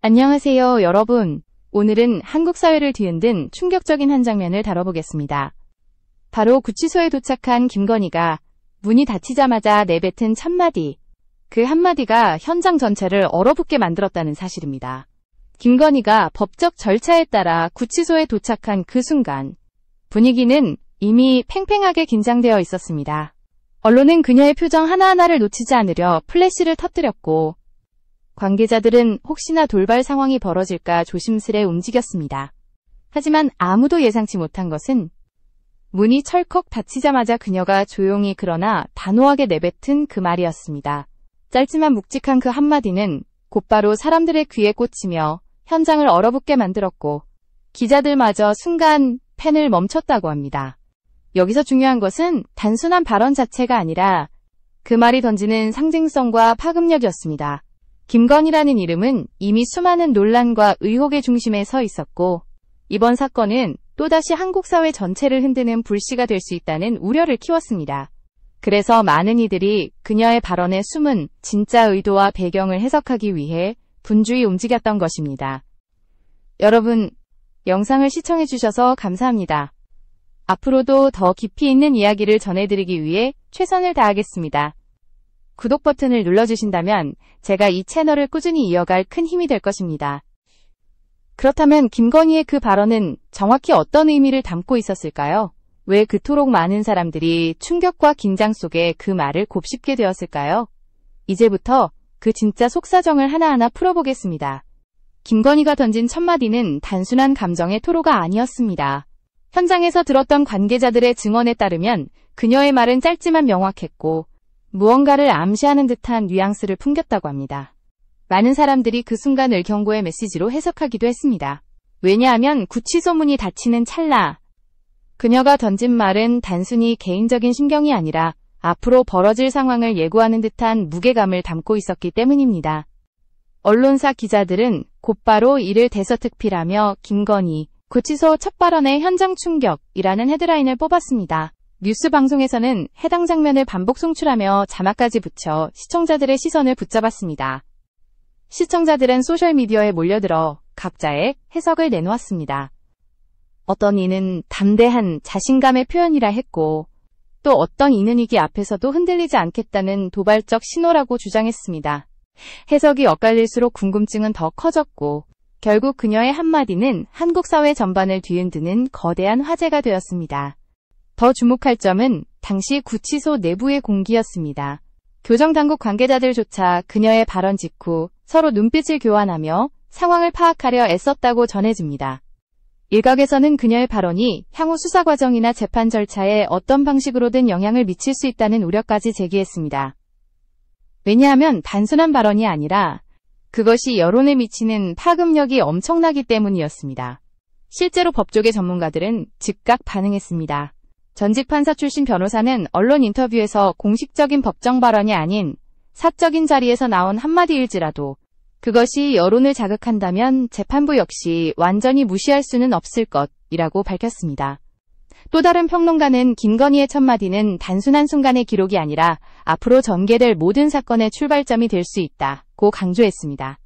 안녕하세요, 여러분. 오늘은 한국 사회를 뒤흔든 충격적인 한 장면을 다뤄보겠습니다. 바로 구치소에 도착한 김건희가 문이 닫히자마자 내뱉은 첫마디. 그 한마디가 현장 전체를 얼어붙게 만들었다는 사실입니다. 김건희가 법적 절차에 따라 구치소에 도착한 그 순간, 분위기는 이미 팽팽하게 긴장되어 있었습니다. 언론은 그녀의 표정 하나하나를 놓치지 않으려 플래시를 터뜨렸고, 관계자들은 혹시나 돌발 상황이 벌어질까 조심스레 움직였습니다. 하지만 아무도 예상치 못한 것은 문이 철컥 닫히자마자 그녀가 조용히 그러나 단호하게 내뱉은 그 말이었습니다. 짧지만 묵직한 그 한마디는 곧바로 사람들의 귀에 꽂히며 현장을 얼어붙게 만들었고, 기자들마저 순간 펜을 멈췄다고 합니다. 여기서 중요한 것은 단순한 발언 자체가 아니라 그 말이 던지는 상징성과 파급력이었습니다. 김건희라는 이름은 이미 수많은 논란과 의혹의 중심에 서 있었고, 이번 사건은 또다시 한국 사회 전체를 흔드는 불씨가 될 수 있다는 우려를 키웠습니다. 그래서 많은 이들이 그녀의 발언의 숨은 진짜 의도와 배경을 해석하기 위해 분주히 움직였던 것입니다. 여러분, 영상을 시청해주셔서 감사합니다. 앞으로도 더 깊이 있는 이야기를 전해드리기 위해 최선을 다하겠습니다. 구독 버튼을 눌러주신다면 제가 이 채널을 꾸준히 이어갈 큰 힘이 될 것입니다. 그렇다면 김건희의 그 발언은 정확히 어떤 의미를 담고 있었을까요? 왜 그토록 많은 사람들이 충격과 긴장 속에 그 말을 곱씹게 되었을까요? 이제부터 그 진짜 속사정을 하나하나 풀어보겠습니다. 김건희가 던진 첫마디는 단순한 감정의 토로가 아니었습니다. 현장에서 들었던 관계자들의 증언에 따르면 그녀의 말은 짧지만 명확했고, 무언가를 암시하는 듯한 뉘앙스를 풍겼다고 합니다. 많은 사람들이 그 순간을 경고의 메시지로 해석하기도 했습니다. 왜냐하면 구치소 문이 닫히는 찰나, 그녀가 던진 말은 단순히 개인적인 심경이 아니라 앞으로 벌어질 상황을 예고하는 듯한 무게감을 담고 있었기 때문입니다. 언론사 기자들은 곧바로 이를 대서특필하며 김건희, 구치소 첫 발언의 현장 충격이라는 헤드라인을 뽑았습니다. 뉴스 방송에서는 해당 장면을 반복 송출하며 자막까지 붙여 시청자들의 시선을 붙잡았습니다. 시청자들은 소셜미디어에 몰려들어 각자의 해석을 내놓았습니다. 어떤 이는 담대한 자신감의 표현이라 했고, 또 어떤 이는 위기 앞에서도 흔들리지 않겠다는 도발적 신호라고 주장했습니다. 해석이 엇갈릴수록 궁금증은 더 커졌고, 결국 그녀의 한마디는 한국 사회 전반을 뒤흔드는 거대한 화제가 되었습니다. 더 주목할 점은 당시 구치소 내부의 공기였습니다. 교정당국 관계자들조차 그녀의 발언 직후 서로 눈빛을 교환하며 상황을 파악하려 애썼다고 전해집니다. 일각에서는 그녀의 발언이 향후 수사 과정이나 재판 절차에 어떤 방식으로든 영향을 미칠 수 있다는 우려까지 제기했습니다. 왜냐하면 단순한 발언이 아니라 그것이 여론에 미치는 파급력이 엄청나기 때문이었습니다. 실제로 법조계 전문가들은 즉각 반응했습니다. 전직 판사 출신 변호사는 언론 인터뷰에서 공식적인 법정 발언이 아닌 사적인 자리에서 나온 한마디일지라도 그것이 여론을 자극한다면 재판부 역시 완전히 무시할 수는 없을 것이라고 밝혔습니다. 또 다른 평론가는 김건희의 첫마디는 단순한 순간의 기록이 아니라 앞으로 전개될 모든 사건의 출발점이 될 수 있다고 강조했습니다.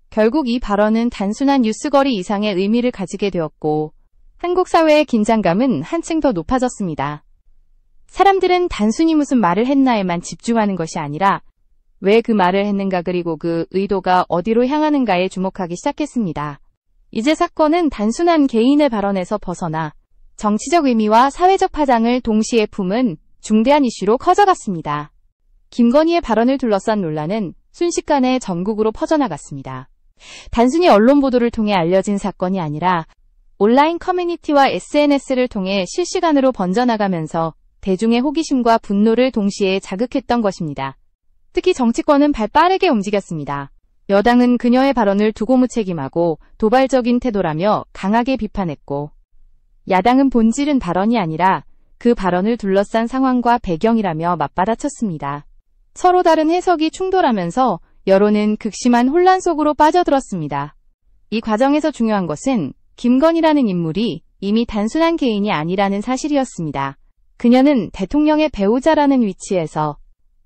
결국 이 발언은 단순한 뉴스거리 이상의 의미를 가지게 되었고, 한국 사회의 긴장감은 한층 더 높아졌습니다. 사람들은 단순히 무슨 말을 했나에만 집중하는 것이 아니라 왜 그 말을 했는가, 그리고 그 의도가 어디로 향하는가에 주목하기 시작했습니다. 이제 사건은 단순한 개인의 발언에서 벗어나 정치적 의미와 사회적 파장을 동시에 품은 중대한 이슈로 커져갔습니다. 김건희의 발언을 둘러싼 논란은 순식간에 전국으로 퍼져나갔습니다. 단순히 언론 보도를 통해 알려진 사건이 아니라 온라인 커뮤니티와 SNS를 통해 실시간으로 번져나가면서 대중의 호기심과 분노를 동시에 자극했던 것입니다. 특히 정치권은 발빠르게 움직였습니다. 여당은 그녀의 발언을 두고 무책임하고 도발적인 태도라며 강하게 비판했고, 야당은 본질은 발언이 아니라 그 발언을 둘러싼 상황과 배경이라며 맞받아쳤습니다. 서로 다른 해석이 충돌하면서 여론은 극심한 혼란 속으로 빠져들었습니다. 이 과정에서 중요한 것은 김건희라는 인물이 이미 단순한 개인이 아니라는 사실이었습니다. 그녀는 대통령의 배우자라는 위치에서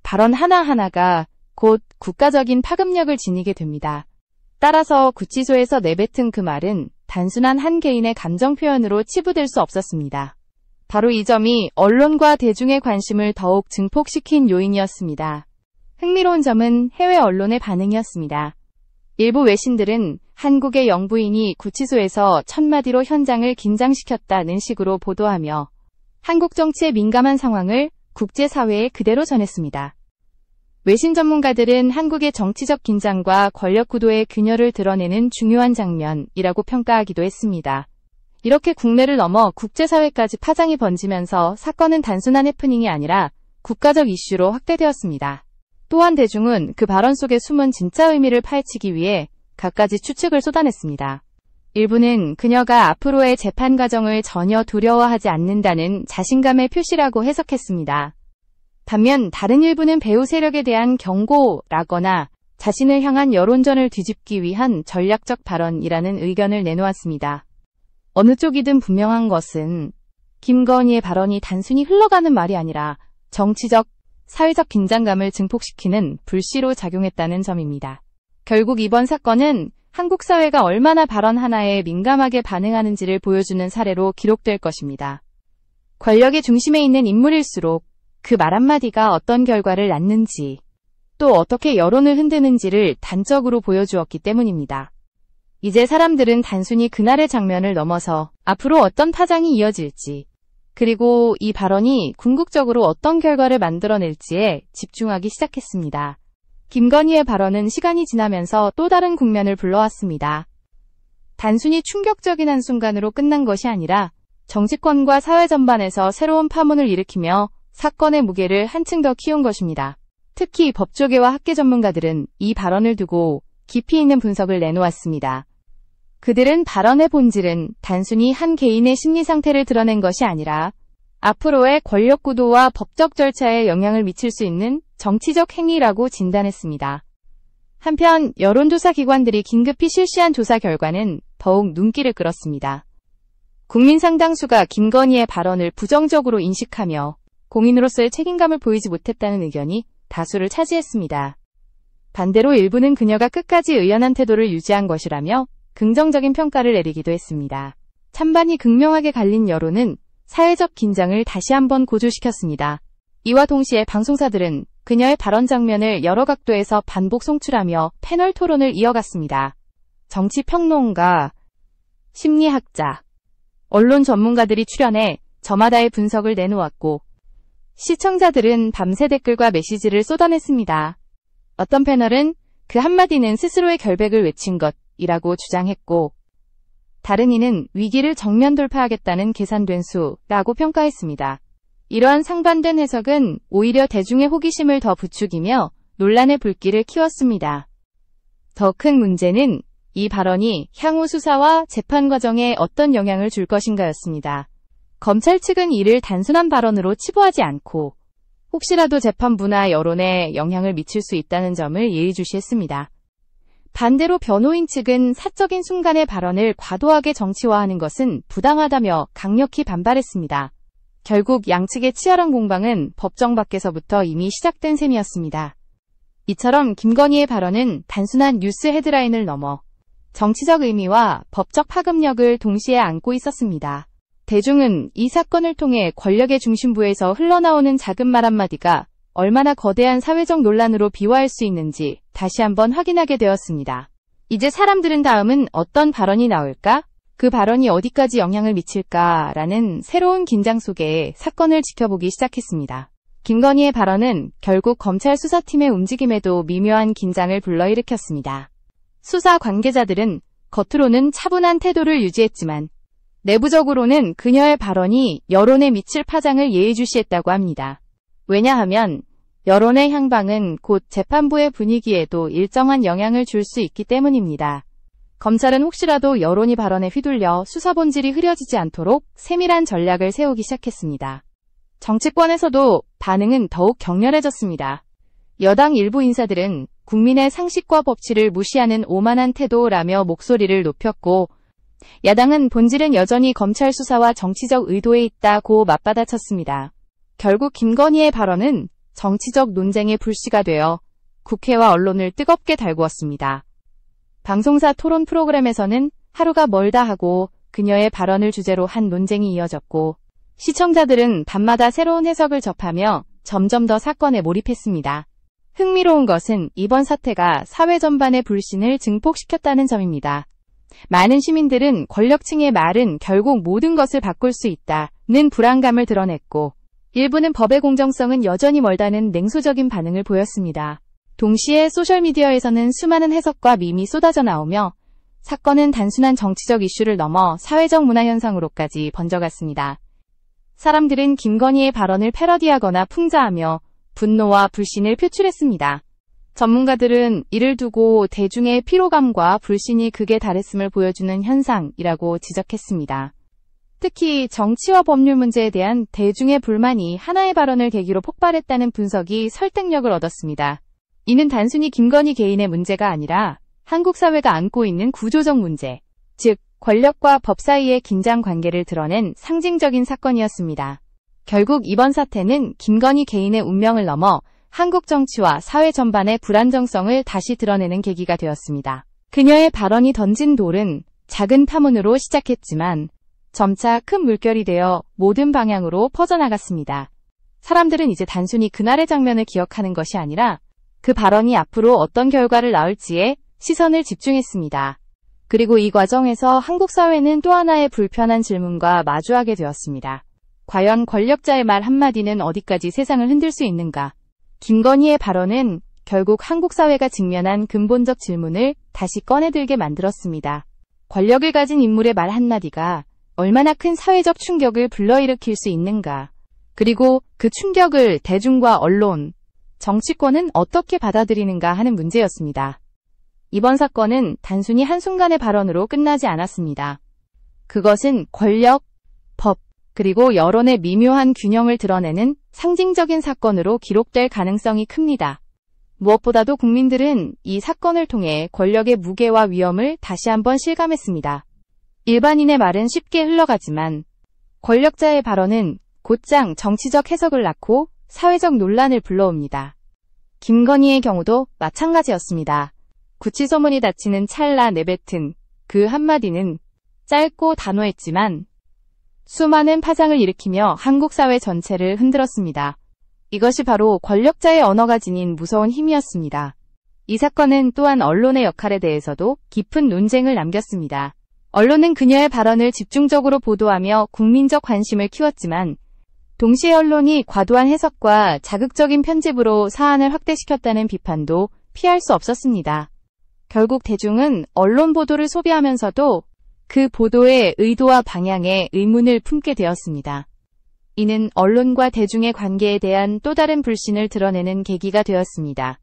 발언 하나하나가 곧 국가적인 파급력을 지니게 됩니다. 따라서 구치소에서 내뱉은 그 말은 단순한 한 개인의 감정 표현으로 치부될 수 없었습니다. 바로 이 점이 언론과 대중의 관심을 더욱 증폭시킨 요인이었습니다. 흥미로운 점은 해외 언론의 반응이었습니다. 일부 외신들은 한국의 영부인이 구치소에서 첫마디로 현장을 긴장시켰다는 식으로 보도하며 한국 정치에 민감한 상황을 국제사회에 그대로 전했습니다. 외신 전문가들은 한국의 정치적 긴장과 권력 구도의 균열을 드러내는 중요한 장면이라고 평가하기도 했습니다. 이렇게 국내를 넘어 국제사회까지 파장이 번지면서 사건은 단순한 해프닝이 아니라 국가적 이슈로 확대되었습니다. 또한 대중은 그 발언 속에 숨은 진짜 의미를 파헤치기 위해 갖가지 추측을 쏟아냈습니다. 일부는 그녀가 앞으로의 재판 과정을 전혀 두려워하지 않는다는 자신감의 표시라고 해석했습니다. 반면 다른 일부는 배우 세력에 대한 경고라거나 자신을 향한 여론전을 뒤집기 위한 전략적 발언이라는 의견을 내놓았습니다. 어느 쪽이든 분명한 것은 김건희의 발언이 단순히 흘러가는 말이 아니라 정치적, 사회적 긴장감을 증폭시키는 불씨로 작용했다는 점입니다. 결국 이번 사건은 한국 사회가 얼마나 발언 하나에 민감하게 반응하는지를 보여주는 사례로 기록될 것입니다. 권력의 중심에 있는 인물일수록 그 말 한마디가 어떤 결과를 낳는지, 또 어떻게 여론을 흔드는지를 단적으로 보여주었기 때문입니다. 이제 사람들은 단순히 그날의 장면을 넘어서 앞으로 어떤 파장이 이어질지, 그리고 이 발언이 궁극적으로 어떤 결과를 만들어낼지에 집중하기 시작했습니다. 김건희의 발언은 시간이 지나면서 또 다른 국면을 불러왔습니다. 단순히 충격적인 한순간으로 끝난 것이 아니라 정치권과 사회 전반에서 새로운 파문을 일으키며 사건의 무게를 한층 더 키운 것입니다. 특히 법조계와 학계 전문가들은 이 발언을 두고 깊이 있는 분석을 내놓았습니다. 그들은 발언의 본질은 단순히 한 개인의 심리 상태를 드러낸 것이 아니라 앞으로의 권력 구도와 법적 절차에 영향을 미칠 수 있는 정치적 행위라고 진단했습니다. 한편 여론조사 기관들이 긴급히 실시한 조사 결과는 더욱 눈길을 끌었습니다. 국민 상당수가 김건희의 발언을 부정적으로 인식하며 공인으로서의 책임감을 보이지 못했다는 의견이 다수를 차지했습니다. 반대로 일부는 그녀가 끝까지 의연한 태도를 유지한 것이라며 긍정적인 평가를 내리기도 했습니다. 찬반이 극명하게 갈린 여론은 사회적 긴장을 다시 한번 고조시켰습니다. 이와 동시에 방송사들은 그녀의 발언 장면을 여러 각도에서 반복 송출하며 패널 토론을 이어갔습니다. 정치평론가, 심리학자, 언론 전문가들이 출연해 저마다의 분석을 내놓았고 시청자들은 밤새 댓글과 메시지를 쏟아냈습니다. 어떤 패널은 그 한마디는 스스로의 결백을 외친 것이라고 주장했고 다른 이는 위기를 정면 돌파하겠다는 계산된 수라고 평가했습니다. 이러한 상반된 해석은 오히려 대중의 호기심을 더 부추기며 논란의 불길을 키웠습니다. 더 큰 문제는 이 발언이 향후 수사와 재판 과정에 어떤 영향을 줄 것인가였습니다. 검찰 측은 이를 단순한 발언으로 치부하지 않고 혹시라도 재판부나 여론에 영향을 미칠 수 있다는 점을 예의주시했습니다. 반대로 변호인 측은 사적인 순간의 발언을 과도하게 정치화하는 것은 부당하다며 강력히 반발했습니다. 결국 양측의 치열한 공방은 법정 밖에서부터 이미 시작된 셈이었습니다. 이처럼 김건희의 발언은 단순한 뉴스 헤드라인을 넘어 정치적 의미와 법적 파급력을 동시에 안고 있었습니다. 대중은 이 사건을 통해 권력의 중심부에서 흘러나오는 작은 말 한마디가 얼마나 거대한 사회적 논란으로 비화할 수 있는지 다시 한번 확인하게 되었습니다. 이제 사람들은 다음은 어떤 발언이 나올까? 그 발언이 어디까지 영향을 미칠까라는 새로운 긴장 속에 사건을 지켜보기 시작했습니다. 김건희의 발언은 결국 검찰 수사팀의 움직임에도 미묘한 긴장을 불러일으켰습니다. 수사 관계자들은 겉으로는 차분한 태도를 유지했지만 내부적으로는 그녀의 발언이 여론에 미칠 파장을 예의주시했다고 합니다. 왜냐하면 여론의 향방은 곧 재판부의 분위기에도 일정한 영향을 줄 수 있기 때문입니다. 검찰은 혹시라도 여론이 발언에 휘둘려 수사 본질이 흐려지지 않도록 세밀한 전략을 세우기 시작했습니다. 정치권에서도 반응은 더욱 격렬해졌습니다. 여당 일부 인사들은 국민의 상식과 법치를 무시하는 오만한 태도라며 목소리를 높였고 야당은 본질은 여전히 검찰 수사와 정치적 의도에 있다고 맞받아쳤습니다. 결국 김건희의 발언은 정치적 논쟁의 불씨가 되어 국회와 언론을 뜨겁게 달구었습니다. 방송사 토론 프로그램에서는 하루가 멀다 하고 그녀의 발언을 주제로 한 논쟁이 이어졌고, 시청자들은 밤마다 새로운 해석을 접하며 점점 더 사건에 몰입했습니다. 흥미로운 것은 이번 사태가 사회 전반의 불신을 증폭시켰다는 점입니다. 많은 시민들은 권력층의 말은 결국 모든 것을 바꿀 수 있다는 불안감을 드러냈고, 일부는 법의 공정성은 여전히 멀다는 냉소적인 반응을 보였습니다. 동시에 소셜미디어에서는 수많은 해석과 밈이 쏟아져 나오며 사건은 단순한 정치적 이슈를 넘어 사회적 문화 현상으로까지 번져갔습니다. 사람들은 김건희의 발언을 패러디하거나 풍자하며 분노와 불신을 표출했습니다. 전문가들은 이를 두고 대중의 피로감과 불신이 극에 달했음을 보여주는 현상이라고 지적했습니다. 특히 정치와 법률 문제에 대한 대중의 불만이 하나의 발언을 계기로 폭발했다는 분석이 설득력을 얻었습니다. 이는 단순히 김건희 개인의 문제가 아니라 한국 사회가 안고 있는 구조적 문제, 즉 권력과 법 사이의 긴장 관계를 드러낸 상징적인 사건이었습니다. 결국 이번 사태는 김건희 개인의 운명을 넘어 한국 정치와 사회 전반의 불안정성을 다시 드러내는 계기가 되었습니다. 그녀의 발언이 던진 돌은 작은 파문으로 시작했지만 점차 큰 물결이 되어 모든 방향으로 퍼져나갔습니다. 사람들은 이제 단순히 그날의 장면을 기억하는 것이 아니라 그 발언이 앞으로 어떤 결과를 낳을지에 시선을 집중했습니다. 그리고 이 과정에서 한국 사회는 또 하나의 불편한 질문과 마주하게 되었습니다. 과연 권력자의 말 한마디는 어디까지 세상을 흔들 수 있는가? 김건희의 발언은 결국 한국 사회가 직면한 근본적 질문을 다시 꺼내들게 만들었습니다. 권력을 가진 인물의 말 한마디가 얼마나 큰 사회적 충격을 불러일으킬 수 있는가? 그리고 그 충격을 대중과 언론, 정치권은 어떻게 받아들이는가 하는 문제였습니다. 이번 사건은 단순히 한순간의 발언으로 끝나지 않았습니다. 그것은 권력, 법, 그리고 여론의 미묘한 균형을 드러내는 상징적인 사건으로 기록될 가능성이 큽니다. 무엇보다도 국민들은 이 사건을 통해 권력의 무게와 위험을 다시 한번 실감했습니다. 일반인의 말은 쉽게 흘러가지만 권력자의 발언은 곧장 정치적 해석을 낳고 사회적 논란을 불러옵니다. 김건희의 경우도 마찬가지였습니다. 구치소문이 닫히는 찰나 내뱉은 그 한마디는 짧고 단호했지만 수많은 파장을 일으키며 한국 사회 전체를 흔들었습니다. 이것이 바로 권력자의 언어가 지닌 무서운 힘이었습니다. 이 사건은 또한 언론의 역할에 대해서도 깊은 논쟁을 남겼습니다. 언론은 그녀의 발언을 집중적으로 보도하며 국민적 관심을 키웠지만 동시에 언론이 과도한 해석과 자극적인 편집으로 사안을 확대시켰다는 비판도 피할 수 없었습니다. 결국 대중은 언론 보도를 소비하면서도 그 보도의 의도와 방향에 의문을 품게 되었습니다. 이는 언론과 대중의 관계에 대한 또 다른 불신을 드러내는 계기가 되었습니다.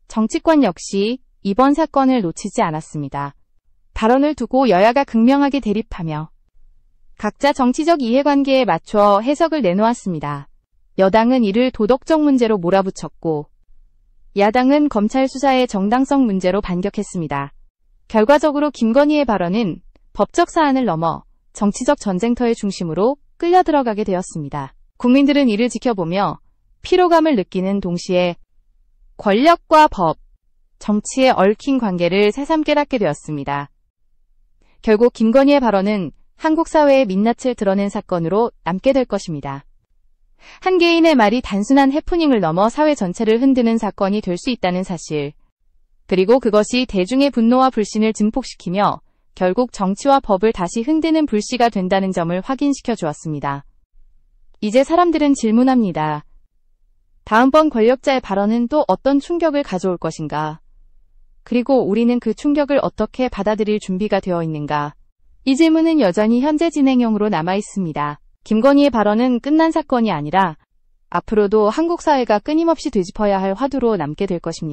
정치권 역시 이번 사건을 놓치지 않았습니다. 발언을 두고 여야가 극명하게 대립하며 각자 정치적 이해관계에 맞춰 해석을 내놓았습니다. 여당은 이를 도덕적 문제로 몰아붙였고 야당은 검찰 수사의 정당성 문제로 반격했습니다. 결과적으로 김건희의 발언은 법적 사안을 넘어 정치적 전쟁터의 중심으로 끌려 들어가게 되었습니다. 국민들은 이를 지켜보며 피로감을 느끼는 동시에 권력과 법, 정치의 얽힌 관계를 새삼 깨닫게 되었습니다. 결국 김건희의 발언은 한국 사회의 민낯을 드러낸 사건으로 남게 될 것입니다. 한 개인의 말이 단순한 해프닝을 넘어 사회 전체를 흔드는 사건이 될 수 있다는 사실, 그리고 그것이 대중의 분노와 불신을 증폭시키며 결국 정치와 법을 다시 흔드는 불씨가 된다는 점을 확인시켜 주었습니다. 이제 사람들은 질문합니다. 다음번 권력자의 발언은 또 어떤 충격을 가져올 것인가? 그리고 우리는 그 충격을 어떻게 받아들일 준비가 되어 있는가? 이 질문은 여전히 현재 진행형으로 남아 있습니다. 김건희의 발언은 끝난 사건이 아니라 앞으로도 한국 사회가 끊임없이 되짚어야 할 화두로 남게 될 것입니다.